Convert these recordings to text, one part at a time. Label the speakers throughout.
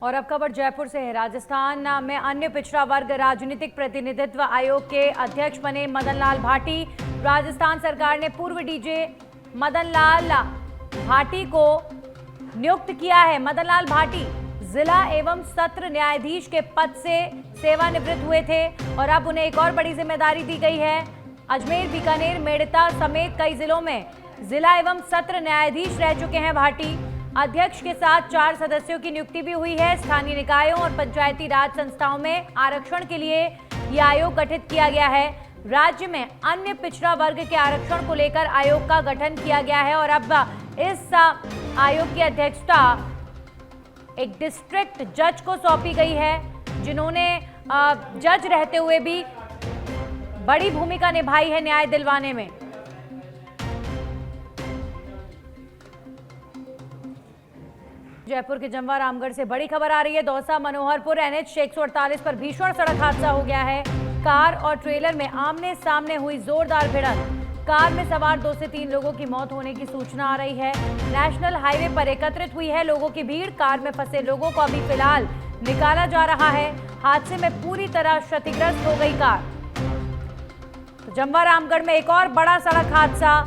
Speaker 1: और अब खबर जयपुर से है। राजस्थान में अन्य पिछड़ा वर्ग राजनीतिक प्रतिनिधित्व आयोग के अध्यक्ष बने मदन लाल भाटी। राजस्थान सरकार ने पूर्व डीजे मदन लाल भाटी को नियुक्त किया है। मदन लाल भाटी जिला एवं सत्र न्यायाधीश के पद से सेवानिवृत्त हुए थे और अब उन्हें एक और बड़ी जिम्मेदारी दी गई है। अजमेर, बीकानेर, मेड़ता समेत कई जिलों में जिला एवं सत्र न्यायाधीश रह चुके हैं भाटी। अध्यक्ष के साथ 4 सदस्यों की नियुक्ति भी हुई है। स्थानीय निकायों और पंचायती राज संस्थाओं में आरक्षण के लिए यह आयोग गठित किया गया है। राज्य में अन्य पिछड़ा वर्ग के आरक्षण को लेकर आयोग का गठन किया गया है और अब इस आयोग की अध्यक्षता एक डिस्ट्रिक्ट जज को सौंपी गई है, जिन्होंने जज रहते हुए भी बड़ी भूमिका निभाई है न्याय दिलवाने में। जयपुर के जमवा रामगढ़ से बड़ी खबर आ रही है। दौसा मनोहरपुर NH 148 पर भीषण सड़क हादसा हो गया है। कार और ट्रेलर में आमने सामने हुई जोरदार भिड़ंत। कार में सवार 2 से 3 लोगों की मौत होने की सूचना आ रही है। नेशनल हाईवे पर एकत्रित हुई है लोगों की भीड़। कार में फंसे लोगों को अभी फिलहाल निकाला जा रहा है। हादसे में पूरी तरह क्षतिग्रस्त हो गई कार। तो जमवा रामगढ़ में एक और बड़ा सड़क हादसा।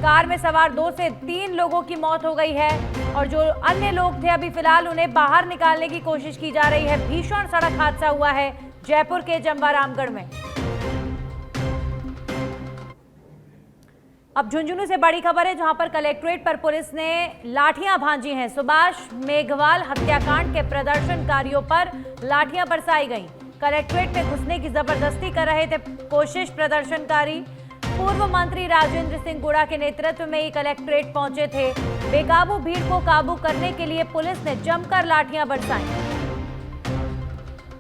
Speaker 1: कार में सवार 2 से 3 लोगों की मौत हो गई है और जो अन्य लोग थे अभी फिलहाल उन्हें बाहर निकालने की कोशिश की जा रही है। भीषण सड़क हादसा हुआ है जयपुर के जमवा रामगढ़ में। अब झुंझुनू से बड़ी खबर है, जहां पर कलेक्ट्रेट पर पुलिस ने लाठियां भांजी हैं। सुभाष मेघवाल हत्याकांड के प्रदर्शनकारियों पर लाठियां बरसाई गईं। कलेक्ट्रेट में घुसने की जबरदस्ती कर रहे थे कोशिश प्रदर्शनकारी। पूर्व मंत्री राजेंद्र सिंह गुड़ा के नेतृत्व में ही कलेक्ट्रेट पहुंचे थे। बेकाबू भीड़ को काबू करने के लिए पुलिस ने जमकर लाठियां बरसाई।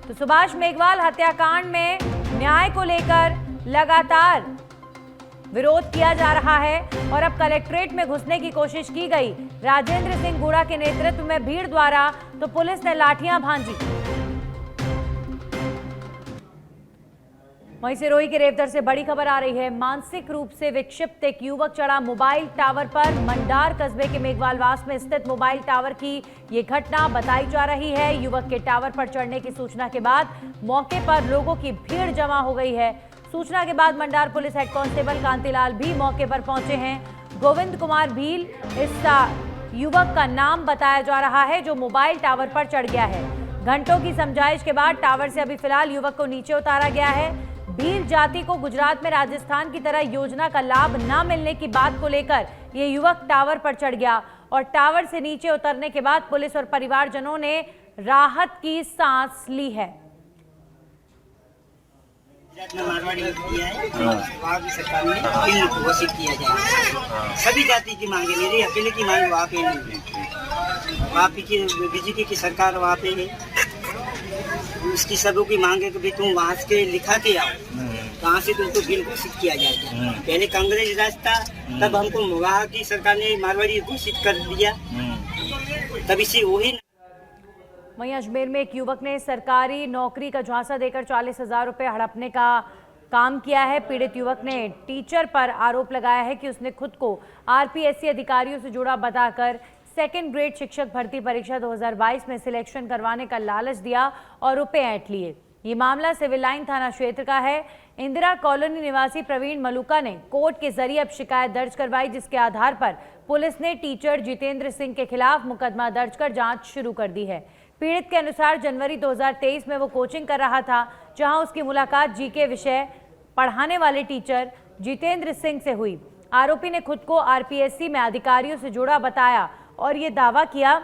Speaker 1: तो सुभाष मेघवाल हत्याकांड में न्याय को लेकर लगातार विरोध किया जा रहा है और अब कलेक्ट्रेट में घुसने की कोशिश की गई राजेंद्र सिंह गुड़ा के नेतृत्व में भीड़ द्वारा, तो पुलिस ने लाठियां भांजी। वहीं सिरोही के रेवदर से बड़ी खबर आ रही है। मानसिक रूप से विक्षिप्त एक युवक चढ़ा मोबाइल टावर पर। मंडार कस्बे के मेघवालवास में स्थित मोबाइल टावर की ये घटना बताई जा रही है। युवक के टावर पर चढ़ने की सूचना के बाद मौके पर लोगों की भीड़ जमा हो गई है। सूचना के बाद Mandar police head constable Kantilal भी मौके पर पहुंचे हैं। गोविंद कुमार भील इस युवक का नाम बताया जा रहा है जो मोबाइल टावर पर चढ़ गया है। घंटों की समझाइश के बाद टावर से अभी फिलहाल युवक को नीचे उतारा गया है। भील जाति को गुजरात में राजस्थान की तरह योजना का लाभ न मिलने की बात को लेकर यह युवक टावर पर चढ़ गया और टावर से नीचे उतरने के बाद पुलिस और परिवारजनों ने राहत की सांस ली है।
Speaker 2: मारवाड़ी किया है, वहाँ की सरकार ने बिल घोषित किया जाए। सभी जाति की मांगे, मेरी अकेले की मांग वहाँ पे नहीं है। वहाँ की बीजेपी की सरकार वहाँ पे है, उसकी सबों की मांगे कि तुम वहाँ से लिखा के आओ, कहाँ से तुमको बिल घोषित किया जाए। पहले कांग्रेस राज था, तब हमको वहाँ की सरकार ने मारवाड़ी घोषित कर दिया, तब इसी वही।
Speaker 1: वहीं अजमेर में एक युवक ने सरकारी नौकरी का झांसा देकर 40,000 रुपये हड़पने का काम किया है। पीड़ित युवक ने टीचर पर आरोप लगाया है कि उसने खुद को RPSC अधिकारियों से जुड़ा बताकर 2nd ग्रेड शिक्षक भर्ती परीक्षा 2022 में सिलेक्शन करवाने का लालच दिया और रुपए ऐंठ लिए। ये मामला सिविल लाइन थाना क्षेत्र का है। इंदिरा कॉलोनी निवासी प्रवीण मलूका ने कोर्ट के जरिए अब शिकायत दर्ज करवाई, जिसके आधार पर पुलिस ने टीचर जितेंद्र सिंह के खिलाफ मुकदमा दर्ज कर जांच शुरू कर दी है। पीड़ित के अनुसार जनवरी 2023 में वो कोचिंग कर रहा था, जहां उसकी मुलाकात GK विषय पढ़ाने वाले टीचर जितेंद्र सिंह से हुई। आरोपी ने खुद को RPSC में अधिकारियों से जुड़ा बताया और ये दावा किया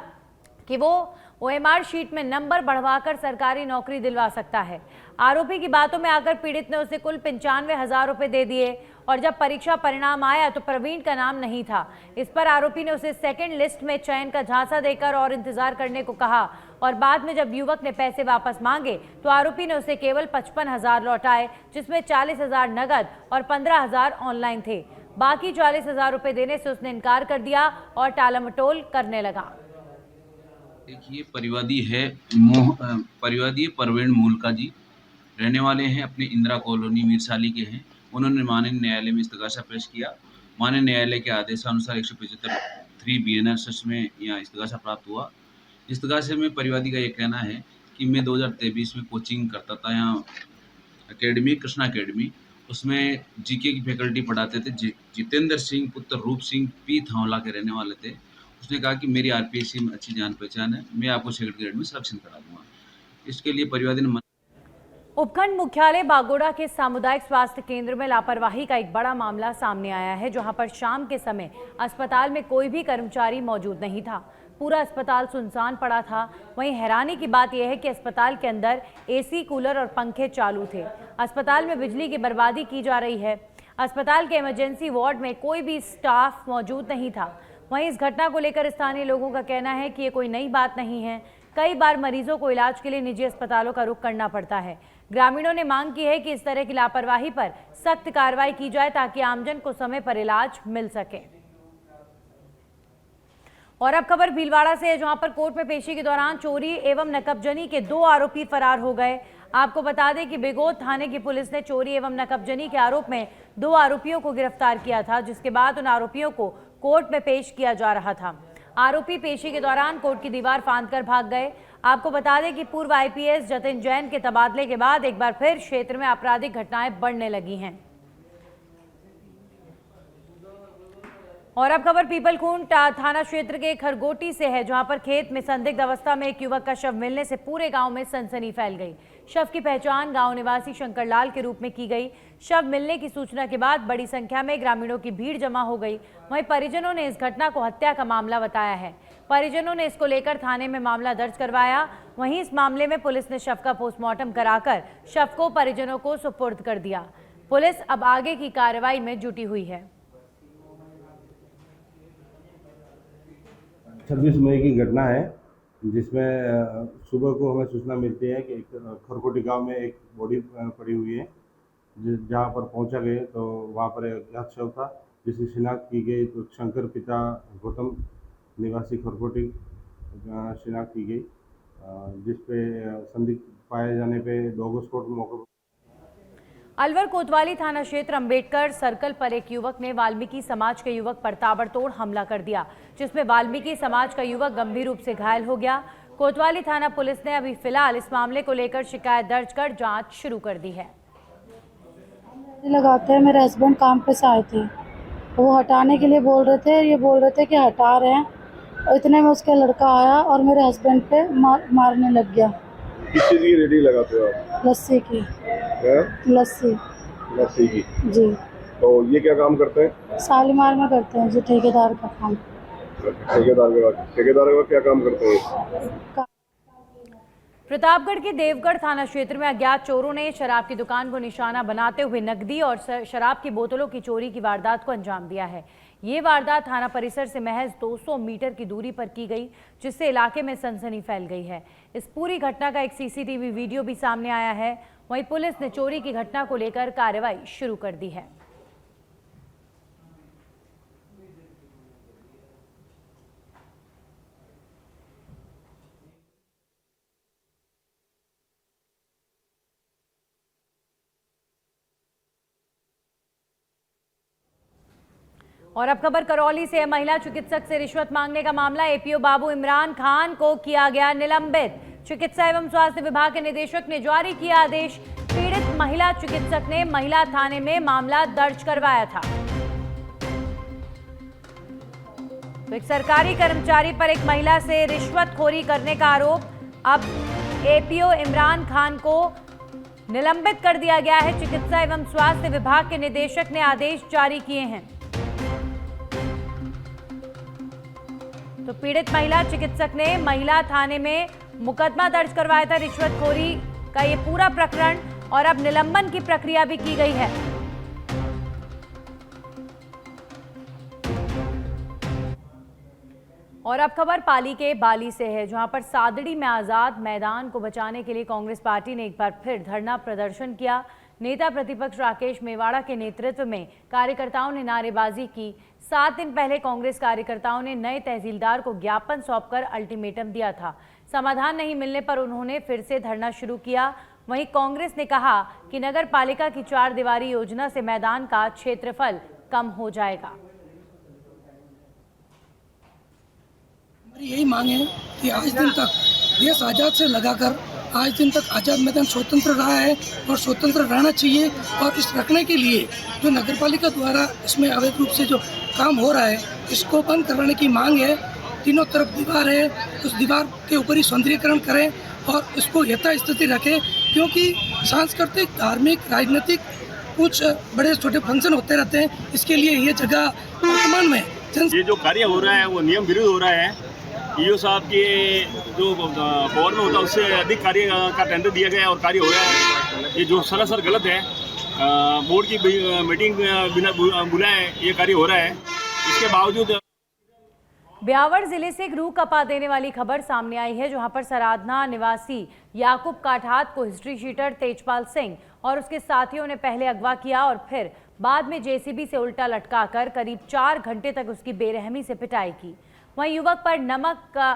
Speaker 1: कि वो OMR शीट में नंबर बढ़वाकर सरकारी नौकरी दिलवा सकता है। आरोपी की बातों में आकर पीड़ित ने उसे कुल 95,000 रुपये दे दिए और जब परीक्षा परिणाम आया तो प्रवीण का नाम नहीं था। इस पर आरोपी ने उसे 2nd लिस्ट में चयन का झांसा देकर और इंतजार करने को कहा और बाद में जब युवक ने पैसे वापस मांगे तो आरोपी ने उसे केवल 55,000 लौटाए, जिसमें 40,000 नगद और 15,000 ऑनलाइन थे। बाकी 40,000 रुपये देने से उसने इनकार कर दिया और टालमटोल करने लगा।
Speaker 3: देखिए, परिवादी है प्रवीण मूलका जी, रहने वाले हैं अपने इंदिरा कॉलोनी मीरसाली के हैं। उन्होंने माननीय न्यायालय में इस्तगासा पेश किया। माननीय न्यायालय के आदेशानुसार 175 3 BNR सेक्शन में यहाँ इस्तगासा प्राप्त हुआ। इस तरह से मैं परिवादी का ये कहना है कि मैं 2023 में कोचिंग करता था यहाँ एकेडमी, कृष्णा एकेडमी। उसमें जीके की फैकल्टी पढ़ाते थे। जितेंद्र सिंह पुत्र रूप सिंह पी थावला के रहने वाले थे। उसने कहा कि मेरी आरपीएससी में अच्छी जान पहचान है, मैं आपको सेकंड ग्रेड में सिलेक्शन करा दूंगा। इसके लिए परिवादी ने
Speaker 1: उपखंड मुख्यालय बागोड़ा के सामुदायिक स्वास्थ्य केंद्र में लापरवाही का एक बड़ा मामला सामने आया है, जहां पर शाम के समय अस्पताल में कोई भी कर्मचारी मौजूद नहीं था। पूरा अस्पताल सुनसान पड़ा था। वहीं हैरानी की बात यह है कि अस्पताल के अंदर एसी, कूलर और पंखे चालू थे। अस्पताल में बिजली की बर्बादी की जा रही है। अस्पताल के इमरजेंसी वार्ड में कोई भी स्टाफ मौजूद नहीं था। वहीं इस घटना को लेकर स्थानीय लोगों का कहना है कि ये कोई नई बात नहीं है। कई बार मरीजों को इलाज के लिए निजी अस्पतालों का रुख करना पड़ता है। ग्रामीणों ने मांग की है कि इस तरह की लापरवाही पर सख्त कार्रवाई की जाए ताकि आमजन को समय पर इलाज मिल सके। और अब खबर भीलवाड़ा से है, जहां पर कोर्ट में पेशी के दौरान चोरी एवं नकबजनी के 2 आरोपी फरार हो गए। आपको बता दें कि बिगोद थाने की पुलिस ने चोरी एवं नकबजनी के आरोप में 2 आरोपियों को गिरफ्तार किया था, जिसके बाद उन आरोपियों को कोर्ट में पेश किया जा रहा था। आरोपी पेशी के दौरान कोर्ट की दीवार फांदकर भाग गए। आपको बता दें कि पूर्व आईपीएस जतिन जैन के तबादले के बाद एक बार फिर क्षेत्र में आपराधिक घटनाएं बढ़ने लगी हैं। और अब खबर पीपलखूंट थाना क्षेत्र के खरगोटी से है, जहां पर खेत में संदिग्ध अवस्था में एक युवक का शव मिलने से पूरे गांव में सनसनी फैल गई। शव की पहचान गांव निवासी शंकरलाल के रूप में की गई। शव मिलने की सूचना के बाद बड़ी संख्या में ग्रामीणों की भीड़ जमा हो गई। वहीं परिजनों ने इस घटना को हत्या का मामला बताया है। परिजनों ने इसको लेकर थाने में मामला दर्ज करवाया। वहीं इस मामले में पुलिस ने शव का पोस्टमार्टम कराकर शव को परिजनों को सुपुर्द कर दिया। पुलिस अब आगे की कार्रवाई में जुटी हुई है।
Speaker 4: 26 मई की घटना है, जिसमें सुबह को हमें सूचना मिलती है कि एक खरकोटी गांव में एक बॉडी पड़ी हुई है। जहां पर पहुंचा गए तो वहां पर एक अज्ञात शव था, जिसकी शिनाख्त की गई। तो शंकर पिता गौतम निवासी खरकोटी शिनाख्त की गई, जिस पे संदिग्ध पाए जाने पे डॉग स्क्वाड मौके।
Speaker 1: अलवर कोतवाली थाना क्षेत्र अंबेडकर सर्कल पर एक युवक ने वाल्मीकि समाज के युवक पर ताबड़तोड़ हमला कर दिया, जिसमें वाल्मीकि समाज का युवक गंभीर रूप से घायल हो गया। कोतवाली थाना पुलिस ने अभी फिलहाल इस मामले को लेकर शिकायत दर्ज कर जांच शुरू कर दी है।
Speaker 5: लगाते हैं, मेरे हस्बैंड काम पे से आए थे, वो हटाने के लिए बोल रहे थे, ये बोल रहे थे कि हटा रहे हैं, और इतने में उसका लड़का आया और मेरे हस्बैंड पे मारने लग गया।
Speaker 6: किस चीज़ की रेडी लगाते हो आप?
Speaker 5: लस्सी की। लस्सी
Speaker 6: की
Speaker 5: जी।
Speaker 6: तो ये क्या काम करते हैं?
Speaker 5: शालीमार में करते हैं जी, ठेकेदार का काम।
Speaker 6: ठेकेदार का क्या काम करते हैं?
Speaker 1: प्रतापगढ़ के देवगढ़ थाना क्षेत्र में अज्ञात चोरों ने शराब की दुकान को निशाना बनाते हुए नकदी और शराब की बोतलों की चोरी की वारदात को अंजाम दिया है। ये वारदात थाना परिसर से महज 200 मीटर की दूरी पर की गई, जिससे इलाके में सनसनी फैल गई है। इस पूरी घटना का एक सीसीटीवी वीडियो भी सामने आया है। वहीं पुलिस ने चोरी की घटना को लेकर कार्रवाई शुरू कर दी है। और अब खबर करौली से है। महिला चिकित्सक से रिश्वत मांगने का मामला, एपीओ बाबू इमरान खान को किया गया निलंबित। चिकित्सा एवं स्वास्थ्य विभाग के निदेशक ने जारी किया आदेश। पीड़ित महिला चिकित्सक ने महिला थाने में मामला दर्ज करवाया था। तो एक सरकारी कर्मचारी पर एक महिला से रिश्वतखोरी करने का आरोप। अब एपीओ इमरान खान को निलंबित कर दिया गया है। चिकित्सा एवं स्वास्थ्य विभाग के निदेशक ने आदेश जारी किए हैं। तो पीड़ित महिला चिकित्सक ने महिला थाने में मुकदमा दर्ज करवाया था रिश्वतखोरी का ये पूरा प्रकरण, और अब निलंबन की प्रक्रिया भी की गई है। और अब खबर पाली के बाली से है, जहां पर सादड़ी में आजाद मैदान को बचाने के लिए कांग्रेस पार्टी ने एक बार फिर धरना प्रदर्शन किया। नेता प्रतिपक्ष राकेश मेवाड़ा के नेतृत्व में कार्यकर्ताओं ने नारेबाजी की। 7 दिन पहले कांग्रेस कार्यकर्ताओं ने नए तहसीलदार को ज्ञापन सौंपकर अल्टीमेटम दिया था। समाधान नहीं मिलने पर उन्होंने फिर से धरना शुरू किया। वहीं कांग्रेस ने कहा कि नगर पालिका की 4 दीवारी योजना से मैदान का क्षेत्रफल कम हो जाएगा।
Speaker 7: यही मांग है कि आज दिन तक देश आज़ाद से लगाकर आज दिन तक आज़ाद मैदान स्वतंत्र रहा है और स्वतंत्र रहना चाहिए। और इस रखने के लिए जो नगरपालिका द्वारा इसमें अवैध रूप से जो काम हो रहा है इसको बंद करवाने की मांग है। तीनों तरफ दीवार है, उस दीवार के ऊपर ही सौंदर्यीकरण करें और इसको यथास्थिति रखें, क्योंकि सांस्कृतिक, धार्मिक, राजनीतिक कुछ बड़े छोटे फंक्शन होते रहते हैं। इसके लिए ये जगह वर्तमान में
Speaker 8: ये जो कार्य हो रहा है वो नियम विरुद्ध हो रहा है। ईओ साहब के जो पावर में होता है उससे अधिक कार्य का टेंडर दिया गया है और कार्य हो रहा है। ये जो सरासर गलत है। बोर्ड की मीटिंग बिना बुलाए ये कार्य हो रहा है। इसके बावजूद
Speaker 1: ब्यावर जिले से एक रूह कपा देने वाली खबर सामने आई है, जहां पर सराधना निवासी याकूब काठात को हिस्ट्री शीटर तेजपाल सिंह और उसके साथियों ने पहले अगवा किया और फिर बाद में जेसीबी से उल्टा लटकाकर करीब 4 घंटे तक उसकी बेरहमी से पिटाई की। वहीं युवक पर नमक का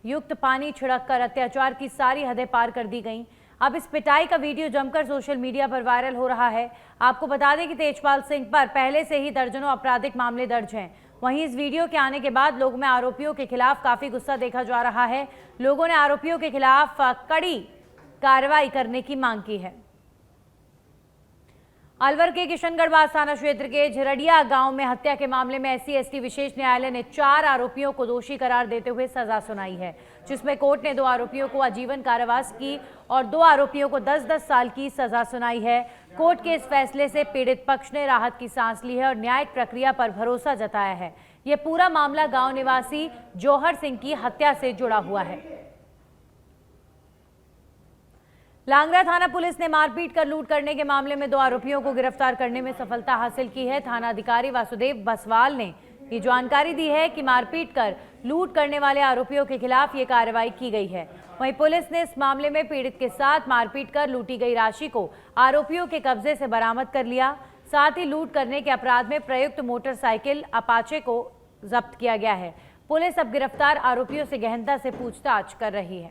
Speaker 1: युक्त पानी छिड़ककर अत्याचार की सारी हदें पार कर दी गईं। अब इस पिटाई का वीडियो जमकर सोशल मीडिया पर वायरल हो रहा है। आपको बता दें कि तेजपाल सिंह पर पहले से ही दर्जनों आपराधिक मामले दर्ज हैं। वहीं इस वीडियो के आने के बाद लोगों में आरोपियों के खिलाफ काफी गुस्सा देखा जा रहा है। लोगों ने आरोपियों के खिलाफ कड़ी कार्रवाई करने की मांग की है। अलवर के किशनगढ़ थाना क्षेत्र के झरड़िया गांव में हत्या के मामले में SC/ST विशेष न्यायालय ने 4 आरोपियों को दोषी करार देते हुए सजा सुनाई है, जिसमें कोर्ट ने 2 आरोपियों को आजीवन कारावास की और 2 आरोपियों को 10-10 साल की सजा सुनाई है। कोर्ट के इस फैसले से पीड़ित पक्ष ने राहत की सांस ली है और न्यायिक प्रक्रिया पर भरोसा जताया है। यह पूरा मामला गांव निवासी जौहर सिंह की हत्या से जुड़ा हुआ है। लांगरा थाना पुलिस ने मारपीट कर लूट करने के मामले में 2 आरोपियों को गिरफ्तार करने में सफलता हासिल की है। थाना अधिकारी वासुदेव बसवाल ने ये जानकारी दी है कि मारपीट कर लूट करने वाले आरोपियों के खिलाफ ये कार्रवाई की गई है। वहीं पुलिस ने इस मामले में पीड़ित के साथ मारपीट कर लूटी गई राशि को आरोपियों के कब्जे से बरामद कर लिया। साथ ही लूट करने के अपराध में प्रयुक्त मोटरसाइकिल अपाचे को जब्त किया गया है। पुलिस अब गिरफ्तार आरोपियों से गहनता से पूछताछ कर रही है।